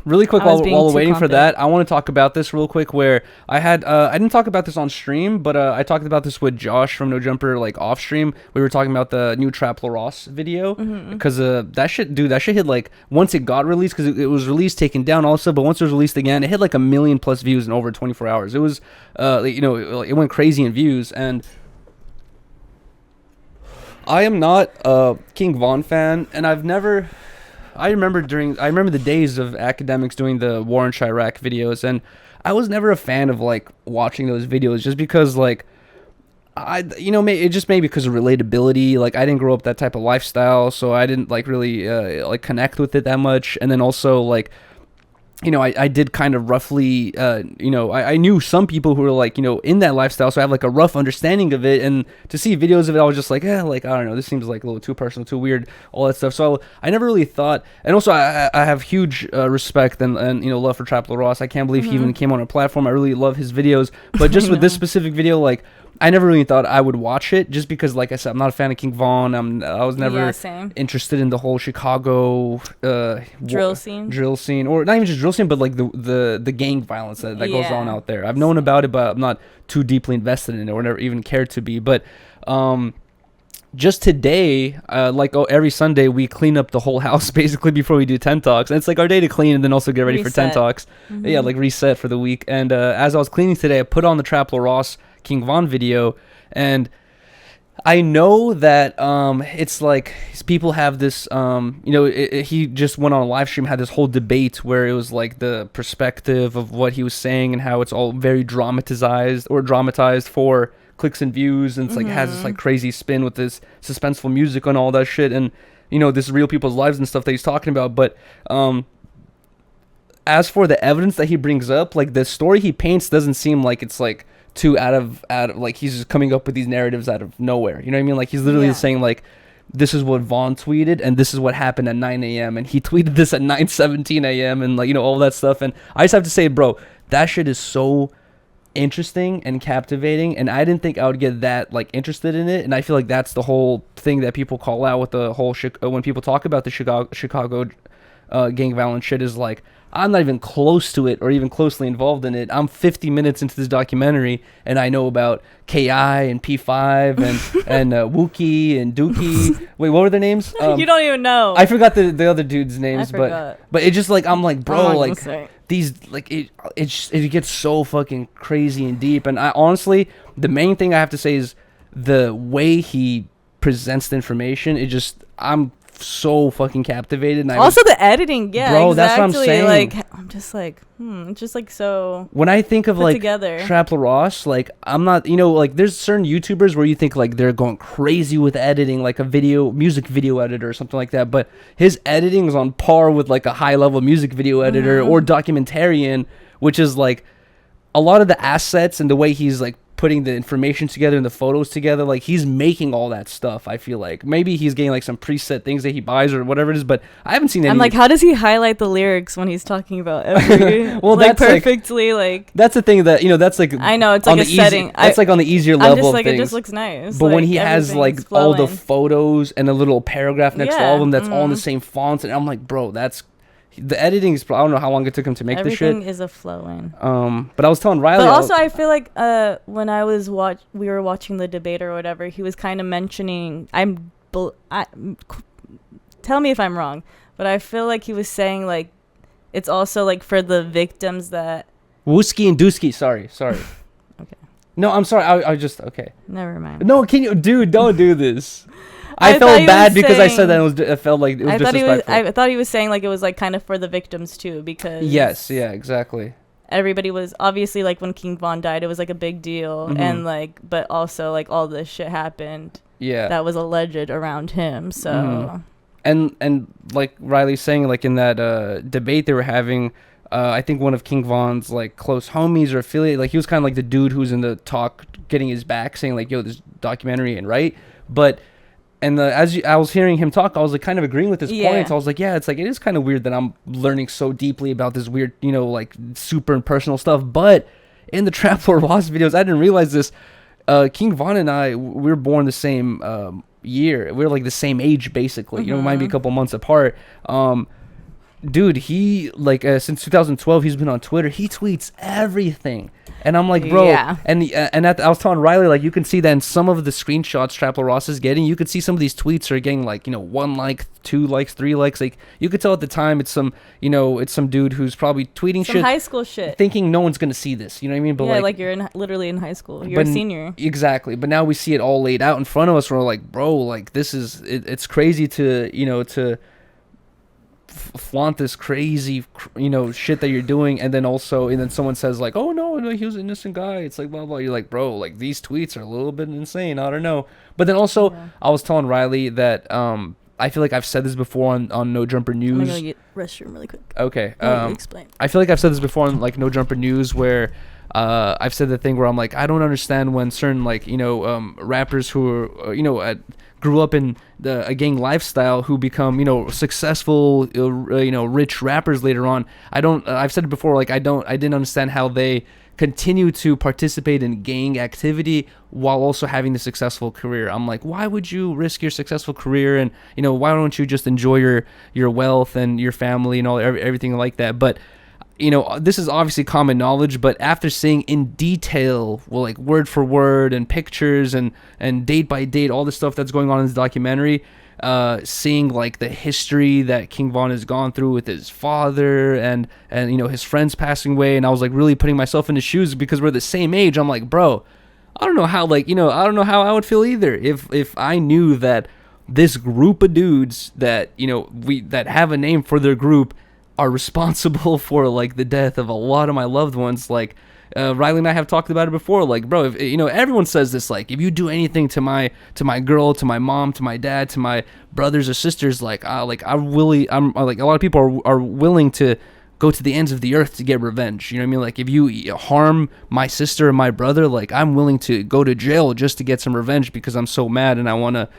really quick, I was being while too waiting for confident. that, I want to talk about this real quick. Where I had, I didn't talk about this on stream, but I talked about this with Josh from No Jumper, like off stream. We were talking about the new Trap La Ross video, because that shit, dude, that shit hit like once it got released, because it was released, taken down also, but once it was released again, it hit like 1,000,000+ views in over 24 hours. It was, like, it went crazy in views, and I am not a King Von fan, and I remember the days of academics doing the War in Chirac videos, and I was never a fan of like watching those videos just because like it just maybe because of relatability. Like I didn't grow up that type of lifestyle, so I didn't like really like connect with it that much. And then also like, I did kind of roughly, I knew some people who were like, in that lifestyle, so I have like a rough understanding of it. And to see videos of it, I was just like, like, I don't know, this seems like a little too personal, too weird, all that stuff. So I never really thought, and also I have huge respect and love for Trap La Ross. I can't believe he even came on our platform. I really love his videos, but just with this specific video, like, I never really thought I would watch it just because, like I said, I'm not a fan of King Von. I was never interested in the whole Chicago drill scene, or not even just drill scene, but like the gang violence that goes on out there. I've known about it, but I'm not too deeply invested in it or never even cared to be. But just today, every Sunday, we clean up the whole house basically before we do 10 Talks. And it's like our day to clean and then also get ready for 10 Talks. Yeah, like reset for the week. And as I was cleaning today, I put on the Trap La Ross King Von video, and I know that it's like people have this he just went on a live stream, had this whole debate where it was like the perspective of what he was saying and how it's all very dramatized for clicks and views, and it's like has this like crazy spin with this suspenseful music and all that shit, and this real people's lives and stuff that he's talking about. But as for the evidence that he brings up, like the story he paints doesn't seem like it's like too out of like he's just coming up with these narratives out of nowhere. You know what I mean? Like he's literally saying like, this is what Vaughn tweeted and this is what happened at 9 a.m. and he tweeted this at 9:17 a.m. and like all that stuff. And I just have to say, bro, that shit is so interesting and captivating, and I didn't think I would get that like interested in it. And I feel like that's the whole thing that people call out with the whole when people talk about the Chicago gang violence shit, is like, I'm not even close to it or even closely involved in it. I'm 50 minutes into this documentary and I know about KI and P5 and Wookie and Dookie. Wait, what were their names? You don't even know. I forgot the other dudes' names, but it just like, I'm like, bro, like these, like it gets so fucking crazy and deep. And I honestly, the main thing I have to say is the way he presents the information. I'm so fucking captivated. And also the editing, bro, exactly. That's what I'm saying. Like I'm just like it's just like so when I think of like together. Trap La Ross, like I'm not, like there's certain YouTubers where you think like they're going crazy with editing, like a music video editor or something like that, but his editing is on par with like a high level music video editor or documentarian, which is like a lot of the assets and the way he's like putting the information together and the photos together, like he's making all that stuff. I feel like maybe he's getting like some preset things that he buys or whatever it is, but I haven't seen any. I'm like, how does he highlight the lyrics when he's talking about every well, like that's perfectly like that's the thing that that's like, I know it's like a setting. That's like on the easier level. I'm just like of things. It just looks nice. But like, when he has like all the photos and a little paragraph next to all of them, that's all in the same fonts, and I'm like, bro, that's. The editing is, I don't know how long it took him to make this shit. Everything is a flowing. But I was telling Riley. But also, I feel like when I was we were watching the debate or whatever, he was kind of mentioning. Tell me if I'm wrong, but I feel like he was saying like, it's also like for the victims that. Wooski and Dooski. Sorry. Okay. No, I'm sorry. I just okay. Never mind. No, dude, don't do this. I felt bad because I said that it felt like it was disrespectful. I thought he was saying like it was like kind of for the victims too, because yes, yeah, exactly. Everybody was obviously like when King Von died, it was like a big deal, and like, but also like all this shit happened. Yeah, that was alleged around him. So, and like Riley's saying, like in that debate they were having. I think one of King Von's like close homies or affiliate, like he was kind of like the dude who's in the talk, getting his back, saying like, "Yo, this documentary ain't right," but. And I was hearing him talk, I was like kind of agreeing with his points. I was like, yeah, it's like it is kind of weird that I'm learning so deeply about this weird, like super impersonal stuff. But in the Trap La Ross videos, I didn't realize this. King Von and I, we were born the same year. We were like the same age basically. Might be a couple months apart. dude, he like since 2012 he's been on Twitter. He tweets everything, and I'm like, bro. Yeah. I was telling Riley, like, you can see that in some of the screenshots Trapple Ross is getting. You could see some of these tweets are getting like, 1 like, 2 likes, 3 likes. Like, you could tell at the time it's some dude who's probably tweeting some shit, high school shit, thinking no one's gonna see this. You know what I mean? But yeah, like you're literally in high school. You're a senior. Exactly. But now we see it all laid out in front of us. We're like, bro, like, this is it's crazy to to flaunt this crazy shit that you're doing, and then someone says like, oh no, he was an innocent guy, it's like blah blah. You're like, bro, like, these tweets are a little bit insane, I don't know. But then also, yeah. I was telling Riley that I feel like I've said this before on No Jumper News. I'm gonna go get restroom really quick. Okay. Explain. I feel like I've said this before on like No Jumper News, where I've said the thing where I'm like, I don't understand when certain like rappers who are grew up in a gang lifestyle who become successful rich rappers later on. I've said it before, like, I didn't understand how they continue to participate in gang activity while also having a successful career. I'm like, why would you risk your successful career, and why don't you just enjoy your wealth and your family and everything like that? But this is obviously common knowledge, but after seeing in detail, well, like word for word and pictures and date by date, all the stuff that's going on in this documentary, seeing like the history that King Von has gone through with his father and his friends passing away, and I was like really putting myself in his shoes because we're the same age. I'm like, bro, I don't know how I don't know how I would feel either if I knew that this group of dudes that that have a name for their group are responsible for like the death of a lot of my loved ones. Like Riley and I have talked about it before. Like, bro, if everyone says this, like, if you do anything to my girl, to my mom, to my dad, to my brothers or sisters, I'm like, a lot of people are willing to go to the ends of the earth to get revenge. You know what I mean? Like, if you harm my sister or my brother, like, I'm willing to go to jail just to get some revenge because I'm so mad and I want to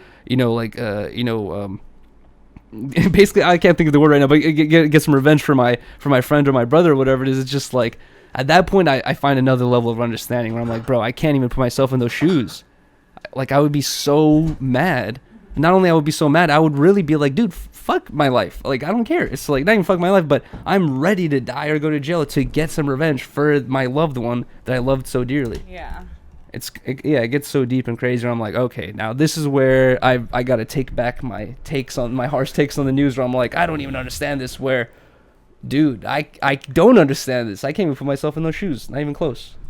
basically, I can't think of the word right now, but get some revenge for my friend or my brother or whatever it is. It's just like, at that point, I find another level of understanding where I'm like, bro, I can't even put myself in those shoes. Like, I would be so mad. Not only I would be so mad, I would really be like, dude, fuck my life. Like, I don't care. It's like, not even fuck my life, but I'm ready to die or go to jail to get some revenge for my loved one that I loved so dearly. Yeah. It gets so deep and crazy. And I'm like, okay, now this is where I got to take back my harsh takes on the news, where I'm like, I don't even understand this. Where, dude, I don't understand this. I can't even put myself in those shoes. Not even close.